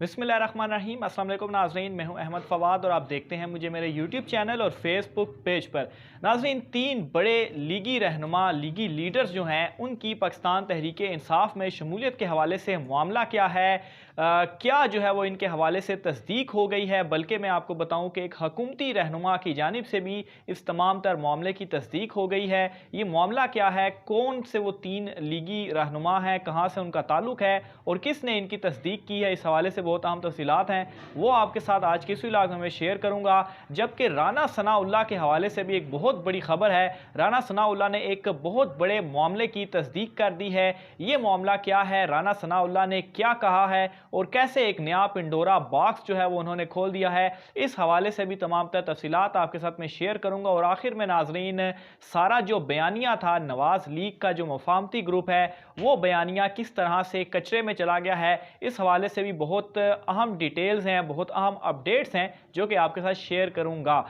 बिस्मिल्लाहिर्रहमानिर्रहीम। अस्सलाम वालेकुम नाज़रीन, मैं हूं अहमद फवाद और आप देखते हैं मुझे मेरे यूट्यूब चैनल और फेसबुक पेज पर। नाज़रीन, तीन बड़े लीगी रहनुमा, लीगी लीडर्स जो हैं, उनकी पाकिस्तान तहरीक इंसाफ में शमूलियत के हवाले से मामला क्या है, क्या जो है वो इनके हवाले से तस्दीक हो गई है, बल्कि मैं आपको बताऊं कि एक हुकूमती रहनुमा की जानिब से भी इस तमाम तर मामले की तस्दीक हो गई है। ये मामला क्या है, कौन से वो तीन लीगी रहनुमा हैं, कहाँ से उनका ताल्लुक है और किसने इनकी तस्दीक की है, इस हवाले से बहुत अहम तफसीलात हैं, वो आपके साथ आज के इस व्लॉग में शेयर करूँगा। जबकि राना सनाउल्लाह के हवाले से भी एक बहुत बड़ी खबर है। राना सनाउल्लाह ने एक बहुत बड़े मामले की तस्दीक कर दी है। ये मामला क्या है, राना सनाउल्लाह ने क्या कहा है और कैसे एक नया पिंडोरा बॉक्स जो है वो उन्होंने खोल दिया है, इस हवाले से भी तमाम तर तफसीलात आपके साथ में शेयर करूँगा। और आखिर में नाजरीन, सारा जो बयानिया था नवाज लीग का जो मुफाहमती ग्रुप है, वो बयानिया किस तरह से कचरे में चला गया है, इस हवाले से भी बहुत अहम डिटेल्स हैं, बहुत अहम अपडेट्स हैं जो कि आपके साथ शेयर करूंगा।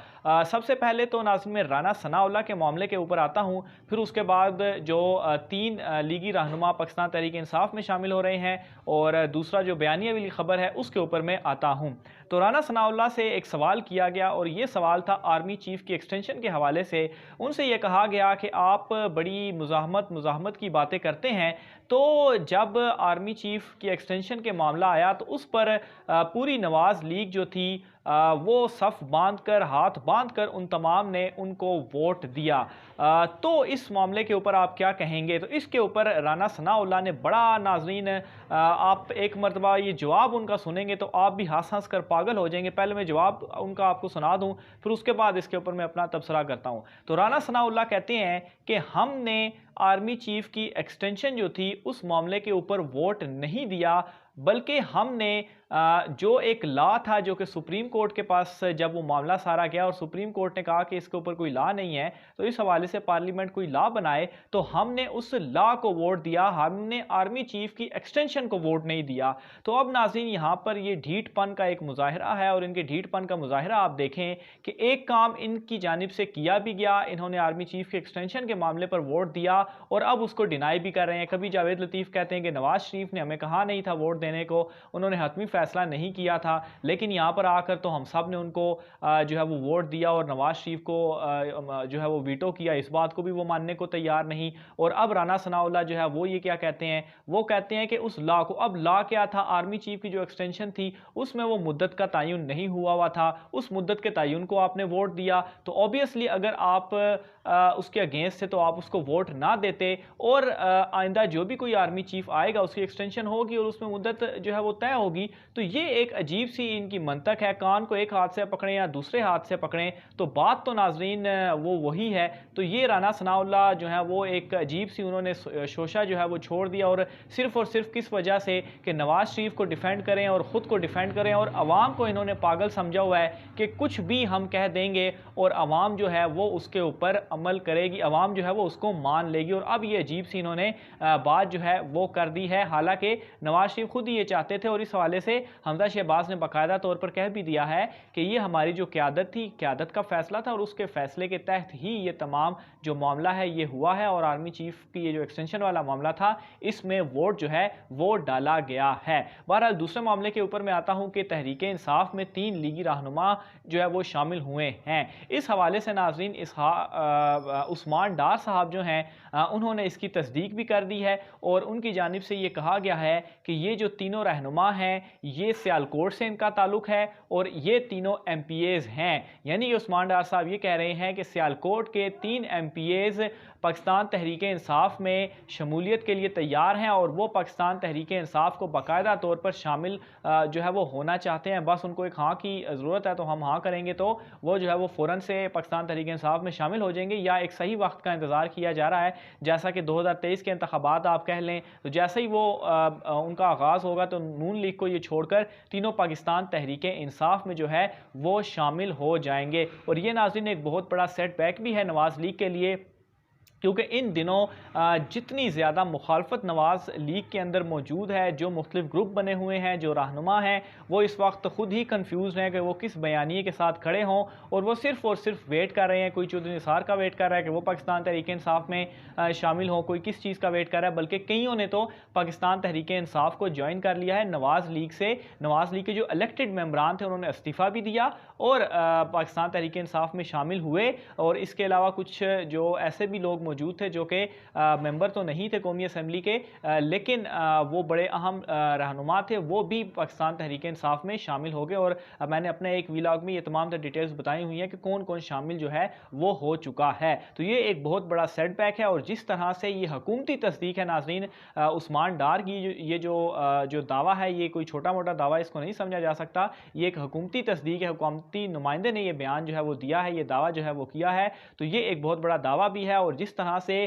सबसे पहले तो नाज़रीन में राना सनाउल्लाह के मामले के ऊपर आता हूं, फिर उसके बाद जो तीन लीगी रहनुमा पाकिस्तान तहरीक इंसाफ में शामिल हो रहे हैं और दूसरा जो बयानिया वाली खबर है उसके ऊपर मैं आता हूं। तो राना सनाउल्लाह से एक सवाल किया गया और ये सवाल था आर्मी चीफ की एक्सटेंशन के हवाले से। उनसे ये कहा गया कि आप बड़ी मुज़ाहमत की बातें करते हैं, तो जब आर्मी चीफ की एक्सटेंशन के मामला आया तो उस पर पूरी नवाज लीग जो थी वो सफ़ बांधकर, हाथ बांधकर उन तमाम ने उनको वोट दिया। तो इस मामले के ऊपर आप क्या कहेंगे? तो इसके ऊपर राना सनाउल्लाह ने बड़ा, नाजरीन आप एक मरतबा ये जवाब उनका सुनेंगे तो आप भी हंस हंस कर पागल हो जाएंगे। पहले मैं जवाब उनका आपको सुना दूं, फिर उसके बाद इसके ऊपर मैं अपना तबसरा करता हूं। तो राना सनाउल्लाह कहते हैं कि हमने आर्मी चीफ की एक्सटेंशन जो थी उस मामले के ऊपर वोट नहीं दिया, बल्कि हमने जो एक लॉ था जो कि सुप्रीम कोर्ट के पास जब वो मामला सारा गया और सुप्रीम कोर्ट ने कहा कि इसके ऊपर कोई लॉ नहीं है, तो इस हवाले से पार्लियामेंट कोई लॉ बनाए, तो हमने उस लॉ को वोट दिया, हमने आर्मी चीफ की एक्सटेंशन को वोट नहीं दिया। तो अब नाज़रीन यहाँ पर ये ढीठपन का एक मुजाहिरा है और इनके ढीठपन का मुजाहिरा आप देखें कि एक काम इनकी जानिब से किया भी गया, इन्होंने आर्मी चीफ के एक्सटेंशन के मामले पर वोट दिया और अब उसको डिनाई भी कर रहे हैं। कभी जावेद लतीफ़ कहते हैं कि नवाज शरीफ ने हमें कहा नहीं था वोट देने को, उन्होंने हतमी फैसला नहीं किया था, लेकिन यहाँ पर आकर तो हम सब ने उनको जो है वो वोट दिया और नवाज शरीफ को जो है वो वीटो किया, इस बात को भी वो मानने को तैयार नहीं। और अब राना सनाउल्लाह जो है वो ये क्या कहते हैं, वो कहते हैं कि उस लॉ को, अब लॉ क्या था, आर्मी चीफ की जो एक्सटेंशन थी उसमें वो मुद्दत का तयन नहीं हुआ था, उस मुद्दत के तयन को आपने वोट दिया। तो ऑब्वियसली अगर आप उसके अगेंस्ट थे तो आप उसको वोट ना देते और आइंदा जो भी कोई आर्मी चीफ आएगा उसकी एक्सटेंशन होगी और उसमें मुद्दत जो है वो तय होगी। तो ये एक अजीब सी इनकी मंतक है, कान को एक हाथ से पकड़ें या दूसरे हाथ से पकड़ें, तो बात तो नाजरीन वो वही है। तो ये राना सनाउल्लाह जो है वो एक अजीब सी उन्होंने शोशा जो है वो छोड़ दिया और सिर्फ किस वजह से कि नवाज शरीफ को डिफेंड करें और ख़ुद को डिफेंड करें, और आवाम को इन्होंने पागल समझा हुआ है कि कुछ भी हम कह देंगे और आवाम जो है वो उसके ऊपर अमल करेगी, आवाम जो है वो उसको मान लेगी। और अब ये अजीब सी इन्होंने बात जो है वो कर दी है, हालांकि नवाज शरीफ खुद ही ये चाहते थे और इस हवाले से हमजा शहबाज ने बाकायदा तौर पर कह भी दिया है कि ये हमारी जो क़यादत थी, क़यादत का फैसला था और उसके फैसले के तहत ही ये तमाम जो मामला है ये हुआ है और आर्मी चीफ की ये जो एक्सटेंशन वाला मामला था इसमें वोट जो है वो डाला गया है। बहरहाल दूसरे मामले के ऊपर मैं आता हूं कि तहरीक इंसाफ में तीन लीगी रहनुमा जो है वो शामिल हुए हैं। इस हवाले से नाजरीन उस्मान डार साहब जो हैं उन्होंने इसकी तस्दीक भी कर दी है और उनकी जानिब से ये कहा गया है कि ये जो तीनों रहनुमा हैं ये सियालकोट से इनका ताल्लुक है और ये तीनों MPAs हैं। यानी कि उस्मान डार साहब ये कह रहे हैं कि सियालकोट के 3 MPAs पाकिस्तान तहरीक इंसाफ में शमूलियत के लिए तैयार हैं और वो पाकिस्तान तहरीक इंसाफ को बाकायदा तौर पर शामिल जो है वो होना चाहते हैं। बस उनको एक हाँ की ज़रूरत है, तो हम हाँ करेंगे तो वो जो है वो फ़ौरन से पाकिस्तान तहरीक इंसाफ में शामिल हो जाएंगे, या एक सही वक्त का इंतज़ार किया जा रहा है जैसा कि 2023 के इंतखाबात आप कह लें। तो जैसे ही वो उनका आगाज़ होगा तो नून लीग को ये छोड़कर तीनों पाकिस्तान तहरीक इंसाफ में जो है वो शामिल हो जाएंगे। और ये नाज़रीन एक बहुत बड़ा सेटबैक भी है नवाज लीग के लिए, کیونکہ ان دنوں جتنی زیادہ مخالفت نواز لیگ کے اندر موجود ہے، جو مختلف گروپ بنے ہوئے ہیں، جو رہنما ہیں، وہ اس وقت خود ہی کنفیوز ہیں کہ وہ کس بیانیے کے ساتھ کھڑے ہوں، اور وہ صرف ویٹ کر رہے ہیں۔ کوئی چودھری نثار کا ویٹ کر رہا ہے کہ وہ پاکستان تحریک انصاف میں شامل ہوں، کوئی کس چیز کا ویٹ کر رہا ہے، بلکہ کئیوں نے تو پاکستان تحریک انصاف کو جوائن کر لیا ہے نواز لیگ سے۔ نواز لیگ کے جو الیکٹڈ ممبران تھے انہوں نے استعفیٰ بھی دیا اور پاکستان تحریک انصاف میں شامل ہوئے، اور اس کے علاوہ کچھ جو ایسے بھی لوگ موجود تھے جو کہ ممبر تو نہیں تھے قومی اسمبلی کے، لیکن وہ بڑے اہم رہنما تھے، وہ بھی پاکستان تحریک انصاف میں شامل ہو گئے، اور میں نے اپنے ایک ویلاگ میں یہ تمام ڈیٹیلز بتائی ہوئی ہیں کہ کون کون شامل جو ہے وہ ہو چکا ہے۔ تو یہ ایک بہت بڑا سیٹ بیک ہے، اور جس طرح سے یہ حکومتی تصدیق ہے ناظرین، عثمان ڈار کی یہ جو دعویٰ ہے، یہ کوئی چھوٹا موٹا دعویٰ اس کو نہیں سمجھا جا سکتا، یہ ایک حکومتی تصدیق ہے، حکومتی نمائندے نے یہ بیان جو ہے وہ دیا ہے، یہ دعویٰ جو ہے وہ کیا ہے، تو یہ ایک بہت بڑا دعویٰ بھی ہے۔ اور جس طرح سے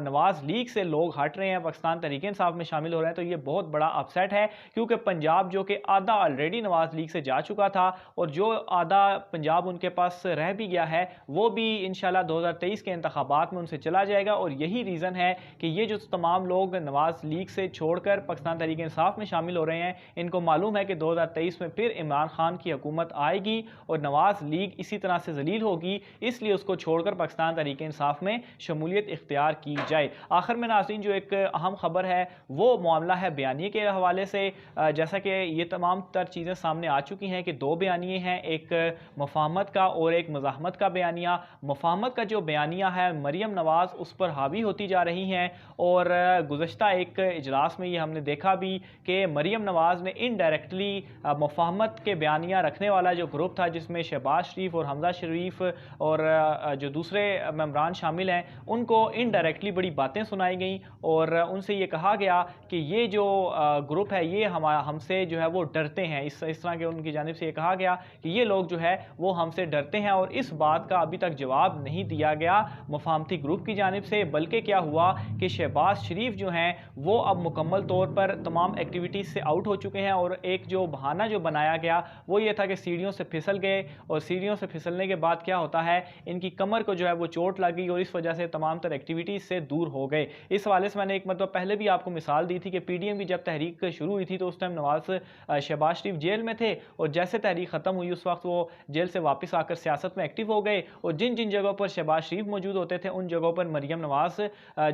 نواز لیگ سے لوگ ہٹ رہے ہیں، پاکستان تحریک انصاف میں شامل ہو رہے ہیں، تو یہ بہت بڑا اپ سیٹ ہے، کیونکہ پنجاب جو کہ آدھا آلریڈی نواز لیگ سے جا چکا تھا، اور جو آدھا پنجاب ان کے پاس رہ بھی گیا ہے، وہ بھی انشاءاللہ 2023 کے انتخابات میں ان سے چلا جائے گا، اور یہی ریزن ہے کہ یہ جو تمام لوگ نواز لیگ سے چھوڑ کر پاکستان تحریک انصاف میں شامل ہو رہے ہیں، ان کو معلوم ہے کہ 2023 میں پھر عمران خان کی حکومت آئے گی، اور نواز لیگ اسی طرح سے ذلیل ہوگی، اس لیے اس کو چھوڑ کر پاکستان تحریک انصاف میں شمولیت اختیار کی جائے۔ آخر میں ناظرین جو ایک اہم خبر ہے وہ معاملہ ہے بیانیے کے حوالے سے، جیسا کہ یہ تمام تر چیزیں سامنے آ چکی ہیں کہ دو بیانیے ہیں، ایک مفاہمت کا اور ایک مزاحمت کا بیانیہ۔ مفاہمت کا جو بیانیہ ہے، مریم نواز اس پر حاوی ہوتی جا رہی ہیں، اور گزشتہ ایک اجلاس میں یہ ہم نے دیکھا بھی کہ مریم نواز نے انڈائریکٹلی مفاہمت کے بیانیہ رکھنے والا جو گروپ تھا، جس میں شہباز شریف اور حمزہ شریف اور جو دوسرے ممبران شامل ہیں، ان کو انڈائریکٹلی بڑی باتیں سنائی گئیں، اور ان سے یہ کہا گیا کہ یہ جو گروپ ہے یہ ہم سے جو ہے وہ ڈرتے ہیں، اس طرح کے ان کی جانب سے یہ کہا گیا کہ یہ لوگ جو ہے وہ ہم سے ڈرتے ہیں، اور اس بات کا ابھی تک جواب نہیں دیا گیا مفاہمتی گروپ کی جانب سے، بلکہ کیا ہوا کہ شہباز شریف جو ہیں وہ اب مکمل طور پر تمام ایکٹیویٹیز سے آؤٹ ہو چکے ہیں، اور ایک جو بہانہ جو بنایا گیا وہ یہ تھا کہ سیڑھیوں سے پھسل گئے، اور سیڑھیوں سے پھسلنے کے بعد کیا ہوتا ہے، ان کی کمر کو جو ہے وہ چوٹ لگ گئی، اور اس وجہ سے تمام تر ایکٹیویٹیز سے دور ہو گئے۔ اس حوالے سے میں نے ایک مرتبہ پہلے بھی آپ کو مثال دی تھی کہ پی ڈی ایم کی جب تحریک شروع ہوئی تھی تو اس ٹائم شہباز شریف جیل میں تھے، اور جیسے تحریک ختم ہوئی اس وقت وہ جیل سے واپس آ کر سیاست میں ایکٹیو ہو گئے، اور جن جن جگہوں پر شہباز شریف موجود ہوتے تھے ان جگہوں پر مریم نواز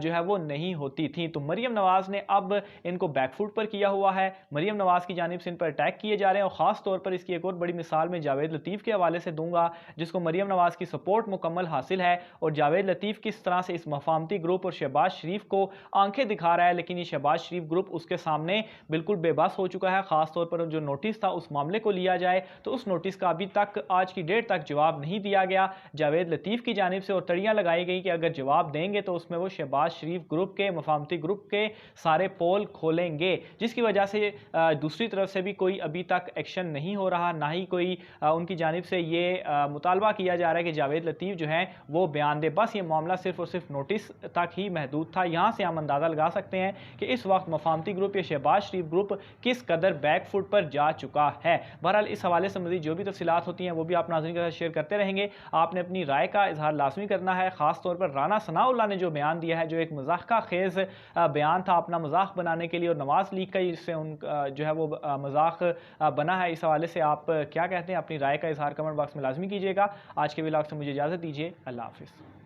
جو ہے وہ نہیں ہوتی تھی۔ تو مریم نواز نے اب ان کو بیک فوٹ پر کیا ہوا ہے، مریم نواز کی جانب سے ان پر اٹیک کیے جا رہے ہیں، اور خاص طور پر اس کی ایک اور بڑی مثال میں جاوید لطیف کے حوالے سے دوں گا، جس کو مریم نواز کی سپورٹ مکمل حاصل ہے، اور جاوید لطیف کس طرح سے اس مفاہمتی گروپ اور شہباز شریف کو آنکھیں دکھا رہا ہے، لیکن یہ شہباز شریف گروپ اس کے سامنے بالکل بے بس ہو چکا ہے۔ خاص طور پر جو نوٹس تھا اس معاملے کو لیا جائے تو اس نوٹس کا ابھی تک آج کی ڈیٹ تک جواب نہیں دیا گیا جاوید لطیف کی جانب سے، اور تڑیاں لگائی گئی کہ اگر جواب دیں گے تو اس میں وہ شہباز شریف گروپ کے مفاہمتی گروپ کے سارے پول کھولیں گے، جس کی وجہ سے دوسری طرف سے بھی کوئی ابھی تک ایکشن نہیں ہو رہا، نہ ہی کوئی ان کی جانب سے یہ مطالبہ کیا جا رہا ہے کہ جاوید لطیف جو ہیں وہ بیان دے۔ بس یہ معاملہ صرف اور صرف نوٹس تک ہی محدود تھا۔ یہاں سے ہم اندازہ لگا سکتے ہیں کہ اس وقت مفاہمتی گروپ یا شہباز شریف گروپ کس قدر بیک فٹ پر جا چکا ہے۔ بہرحال اس حوالے سے مزید جو بھی تفصیلات ہوتی ہیں وہ بھی آپ ناظرین کے ساتھ شیئر کرتے رہیں گے۔ آپ نے اپنی رائے کا اظہار لازمی کرنا ہے، خاص طور پر رانا ثناء اللہ نے جو بیان دیا ہے، جو ایک مضحکہ خیز بیان تھا اپنا مذاق بنانے کے لیے، اور نواز لیگ کا اس سے جو ہے وہ مذاق بنا ہے، اس حوالے سے آپ کیا کہتے ہیں؟ اپنی رائے کا اظہار کمنٹ باکس میں لازمی کیجیے گا۔ آج کے ویلاگ سے مجھے اجازت دیجیے، اللہ حافظ۔